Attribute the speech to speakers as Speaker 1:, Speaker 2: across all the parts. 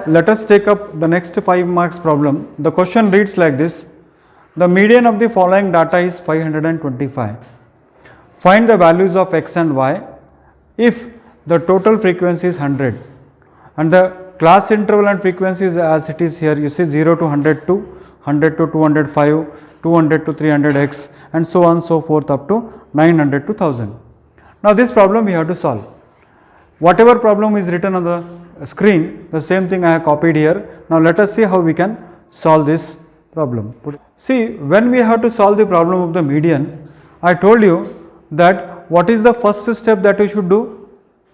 Speaker 1: let us take up the next 5 marks problem. The question reads like this. The median of the following data is 525. Find the values of x and y if the total frequency is 100 and the class interval and frequency is as it is here. You see 0 to 102, 100 to 205, 200 to 300x and so on so forth up to 900 to 1000. Now this problem we have to solve. Whatever problem is written on the screen, the same thing I have copied here. Now let us see how we can solve this problem. See, when we have to solve the problem of the median, I told you that what is the first step that you should do.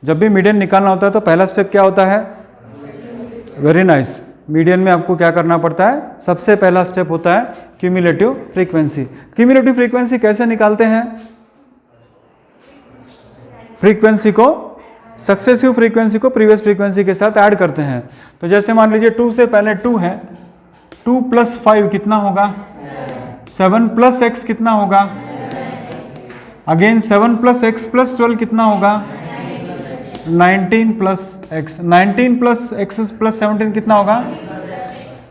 Speaker 1: जब भी median निकालना होता है तो पहला step क्या होता है? Very nice. मीडियन में आपको क्या करना पड़ता है? सबसे पहला स्टेप होता है क्यूमुलेटिव फ्रीक्वेंसी. क्यूमुलेटिव फ्रीक्वेंसी कैसे निकालते हैं? फ्रीक्वेंसी को, सक्सेसिव फ्रीक्वेंसी को प्रीवियस फ्रीक्वेंसी के साथ ऐड करते हैं. तो जैसे मान लीजिए 2 से पहले 2 है, 2 + 5 कितना होगा? 7 + x कितना होगा? अगेन 7 + x + 12 कितना होगा? 19 + x. 19 + x + 17 कितना होगा?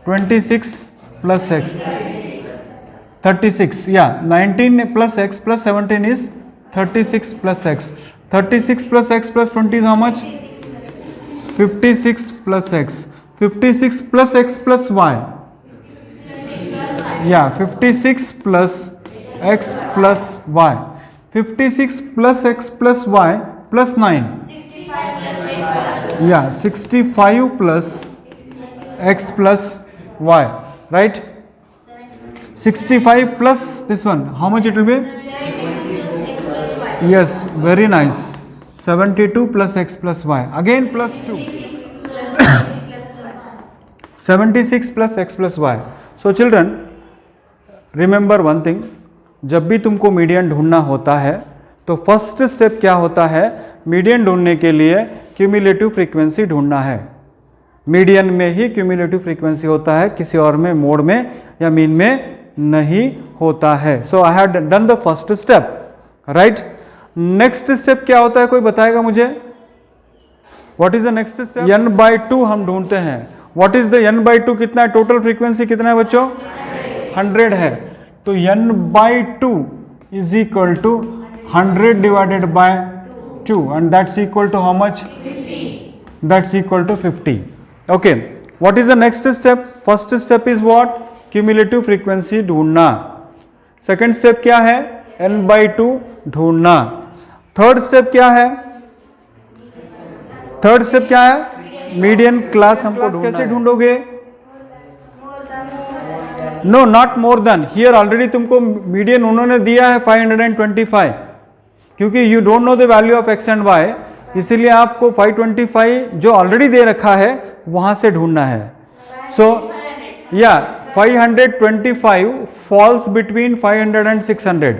Speaker 1: 26 + x. 36. या 19 + x + 17 is 36 + x. 36 + x + 20 is how much? 56 + x. 56 + x + y. Yeah, 56 + x + y. 56 + x + y + 9. Yeah, 65 + x + y. Right? 65 plus this one. How much it will be? Yes, very nice. 72 + x + y. Again +2. 76 + x + y. So children, remember one thing. जब भी तुमको median ढूंढना होता है तो first step क्या होता है? मीडियन ढूंढने के लिए क्यूमुलेटिव फ्रीक्वेंसी ढूंढना है. मीडियन में ही क्यूमुलेटिव फ्रीक्वेंसी होता है, किसी और में, मोड में या मीन में नहीं होता है. So I have done the first step. Right? Next step क्या होता है? कोई बताएगा मुझे? What is the next step? n/2 हम ढूंढते हैं. What is the n/2? कितना है? टोटल फ्रीक्वेंसी कितना है बच्चों? 100 है. तो n/2 is equal to 100 divided by 2 and that's equal to how much? 50. That's equal to 50. Okay. What is the next step? First step is what? Cumulative frequency ढूंढना. Second step क्या है? n/2 ढूंढना. Third step क्या है? Third step क्या है? Median class हमको ढूंढना. कैसे ढूंढोगे? No, not more than. Here already तुमको मीडियन उन्होंने दिया है 525, क्योंकि you don't know the value of x and y, इसीलिए आपको 525 जो ऑलरेडी दे रखा है वहां से ढूंढना है. सो या 525 फॉल्स बिटवीन 500 एंड 600.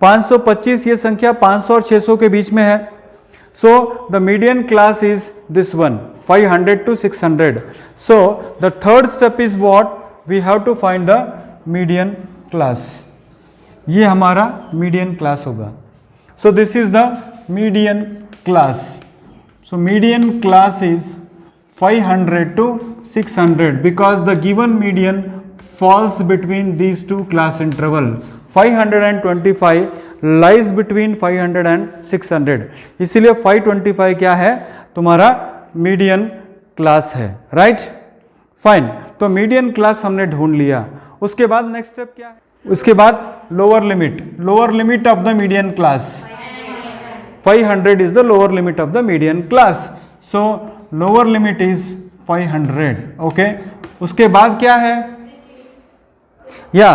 Speaker 1: 525 ये संख्या 500 और 600 के बीच में है. So the median class is this one, 500 to 600. So the third step is what? We have to find the median class. ये हमारा मीडियन क्लास होगा. So this is the median class. So median class is 500 to 600 because the given median falls between these two class interval. 525 lies between 500 and 600. इसीलिए 525 क्या है? तुम्हारा median class है. Right? Fine. तो median class हमने ढूंढ लिया. उसके बाद नेक्स्ट स्टेप क्या है? उसके बाद lower limit. Lower limit of the median class 500 is the lower limit of the median class. So lower limit is 500. Okay. उसके बाद क्या है? या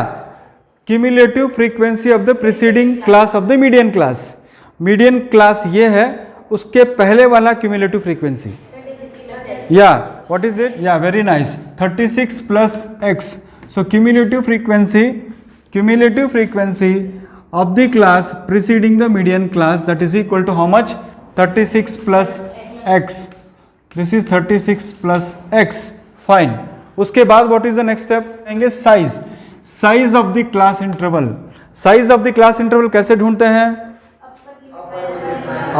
Speaker 1: cumulative frequency of the preceding class of the median class. Median class ये है, उसके पहले वाला क्यूमुलेटिव फ्रीक्वेंसी. या व्हाट इज इट? या very nice. 36 + x. So cumulative frequency of the class preceding the median class, that is equal to how much? 36 + x. This is 36 + x. Fine. उसके बाद what is the next step? कहेंगे size. Size of the class interval. Size of the class interval कैसे ढूंढते हैं?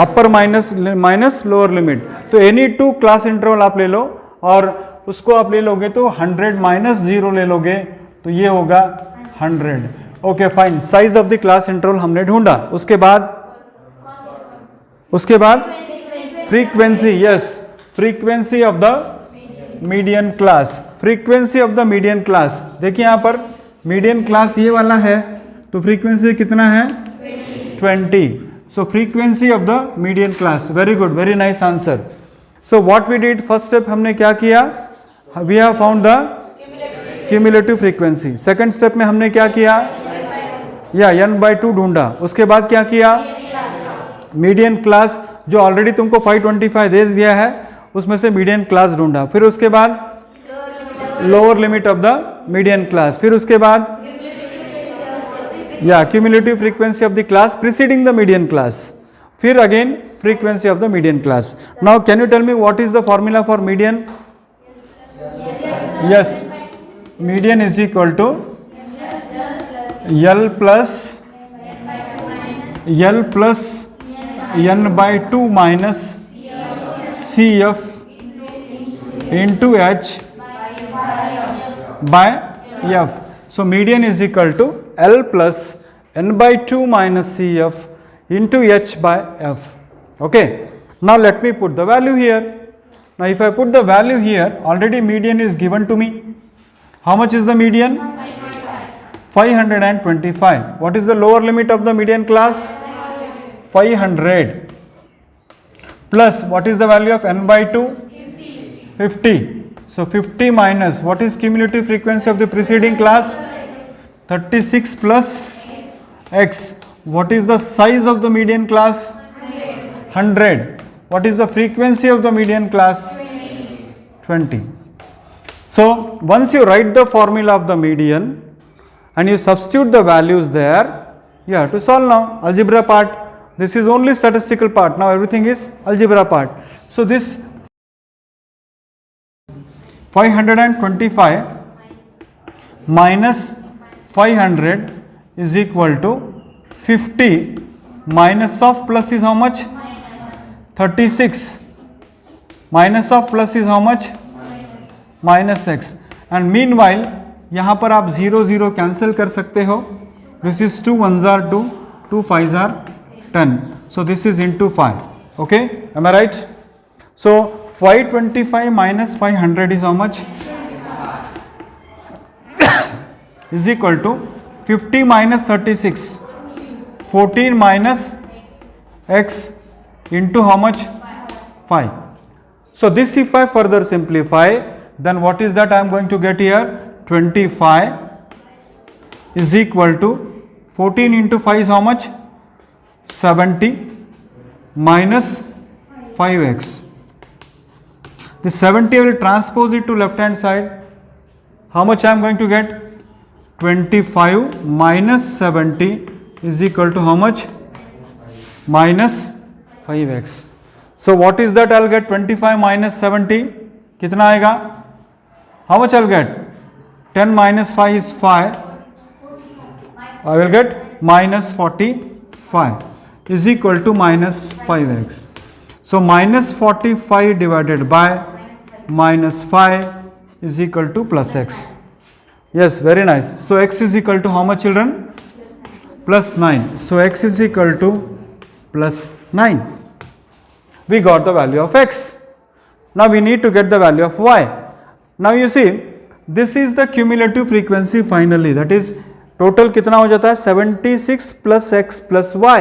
Speaker 1: अपर minus lower limit. तो any 2 class interval आप ले लो और उसको आप ले लोगे तो 100 माइनस 0 ले लोगे तो ये होगा 100. Okay fine. Size of the class interval हमने ढूंढा. उसके बाद frequency. Yes, frequency of the median class. Frequency of the median class. देखिए यहां पर मीडियन क्लास ये वाला है तो फ्रीक्वेंसी कितना है 20. So frequency of the median class. Very good, very nice answer. So what we did, first step हमने क्या किया, we have found the cumulative frequency. Second step में हमने क्या किया, या n/2 ढूंढा. उसके बाद क्या किया, मीडियन क्लास जो ऑलरेडी तुमको 525 दे दिया है उसमें से मीडियन क्लास ढूंढा. फिर उसके बाद lower limit of the median class. फिर उसके बाद या cumulative frequency of the class preceding the median class. फिर again frequency of the median class. Now can you tell me what is the formula for median? Yes, median is equal to L plus n/2 minus CF into H by F. So median is equal to L plus n/2 minus CF into H by F. Okay. Now let me put the value here. Now if I put the value here, already median is given to me. How much is the median? 525. What is the lower limit of the median class? 500. Plus what is the value of n/2? 50. So 50 minus what is cumulative frequency of the preceding class? 36 plus x. What is the size of the median class? 100. What is the frequency of the median class? 20. So once you write the formula of the median and you substitute the values there, you have to solve now. Algebra part. This is only statistical part. Now everything is algebra part. So this 525 minus 500 is equal to 50 minus of plus is how much? 36. Minus of plus is how much? Minus x. And meanwhile यहाँ पर आप 0 0 cancel कर सकते हो. This is 2 1s are 2, 2 5s are 10. So this is into 5. Okay, am I right? So 525 minus 500 is how much? Is equal to 50 minus 36, 14 minus x into how much? 5. So this if I further simplify, then what is that I am going to get here? 25 is equal to 14 into 5 is how much? 70 minus 5x. This 70 I will transpose it to left hand side. How much I am going to get? 25 minus 70 is equal to how much? Minus 5x. So what is that I will get? 25 minus 70 कितना आएगा? How much I will get? 10 minus 5 is 5. I will get minus 45 is equal to minus 5x. So minus 45 divided by minus 5 is equal to plus x. Yes, very nice. So x is equal to how much, children? Plus 9. So x is equal to plus 9. We got the value of x. Now we need to get the value of y. Now you see, this is the cumulative frequency finally, that is total कितना हो जाता है 76 plus x plus y,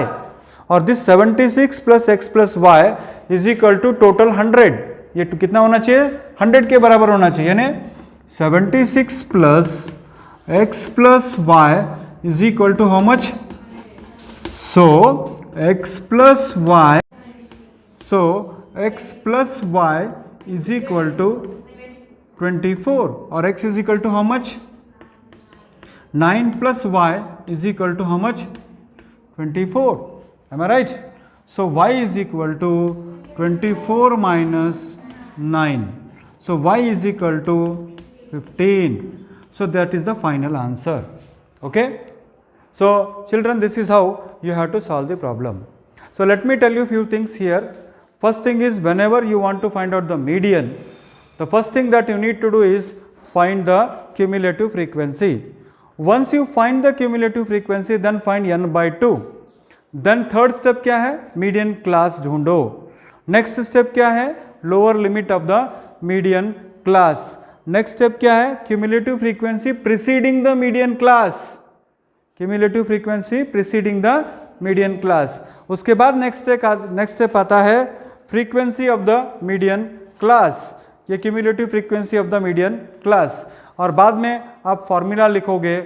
Speaker 1: और this 76 plus x plus y is equal to total 100. ये कितना होना चाहिए? 100 के बराबर होना चाहिए, यानी 76 plus x plus y is equal to how much? So x plus y, so x plus y is equal to 24, or x is equal to how much? 9 plus y is equal to how much? 24. Am I right? So y is equal to 24 minus 9. So y is equal to 15. So that is the final answer. Okay. So children, this is how you have to solve the problem. So let me tell you few things here. First thing is, whenever you want to find out the median, The first thing that you need to do is find the cumulative frequency. Once you find the cumulative frequency, then find n by 2. Then third step क्या है? Median class ढूंढो. Next step क्या है? Lower limit of the median class. Next step क्या है? Cumulative frequency preceding the median class. Cumulative frequency preceding the median class. उसके बाद next step आता है frequency of the median class. ये cumulative frequency of the median class. और बाद में आप फॉर्मूला लिखोगे,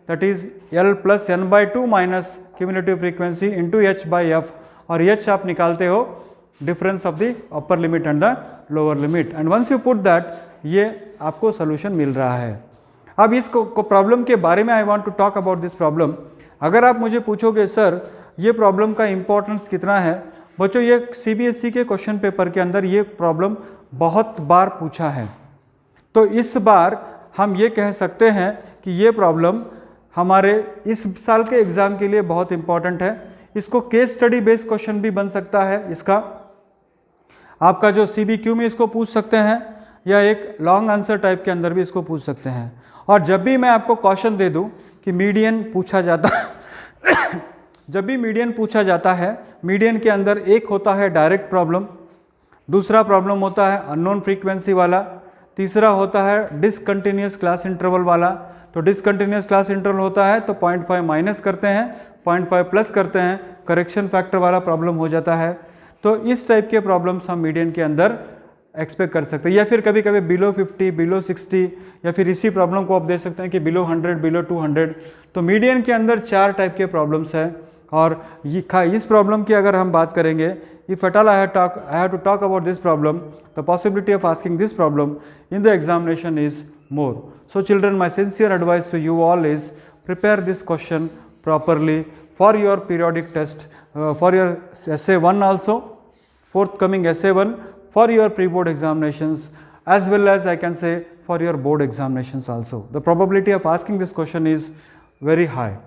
Speaker 1: that is L plus n by 2 minus cumulative frequency into h by f. और h आप निकालते हो difference of the upper limit and the lower limit. And once you put that, ये आपको सोल्यूशन मिल रहा है. अब इस प्रॉब्लम के बारे में I want to talk about this problem. अगर आप मुझे पूछोगे सर ये प्रॉब्लम का इंपॉर्टेंस कितना है, बच्चों ये CBSE के क्वेश्चन पेपर के अंदर ये प्रॉब्लम बहुत बार पूछा है. तो इस बार हम ये कह सकते हैं कि ये प्रॉब्लम हमारे इस साल के एग्ज़ाम के लिए बहुत इंपॉर्टेंट है. इसको केस स्टडी बेस्ड क्वेश्चन भी बन सकता है. इसका आपका जो CBQ में इसको पूछ सकते हैं, या एक लॉन्ग आंसर टाइप के अंदर भी इसको पूछ सकते हैं. और जब भी मैं आपको क्वेश्चन दे दूं कि मीडियन पूछा जाता जब भी मीडियन पूछा जाता है, मीडियन के अंदर एक होता है डायरेक्ट प्रॉब्लम, दूसरा प्रॉब्लम होता है अननोन फ्रीक्वेंसी वाला, तीसरा होता है डिसकंटिन्यूअस क्लास इंटरवल वाला. तो डिसकंटिन्यूअस क्लास इंटरवल होता है तो 0.5 माइनस करते हैं, 0.5 प्लस करते हैं, करेक्शन फैक्टर वाला प्रॉब्लम हो जाता है. तो इस टाइप के प्रॉब्लम्स हम मीडियन के अंदर एक्सपेक्ट कर सकते हैं. या फिर कभी कभी बिलो 50, बिलो 60, या फिर इसी प्रॉब्लम को आप दे सकते हैं कि बिलो 100, बिलो 200. तो मीडियन के अंदर 4 टाइप के प्रॉब्लम्स हैं. और इस प्रॉब्लम की अगर हम बात करेंगे, if at all I have to talk about this problem, the possibility of asking this problem in the examination is more. So children, my sincere advice to you all is prepare this question properly for your periodic test, for your essay 1 also, forthcoming essay 1, for your pre-board examinations, as well as I can say for your board examinations also. The probability of asking this question is very high.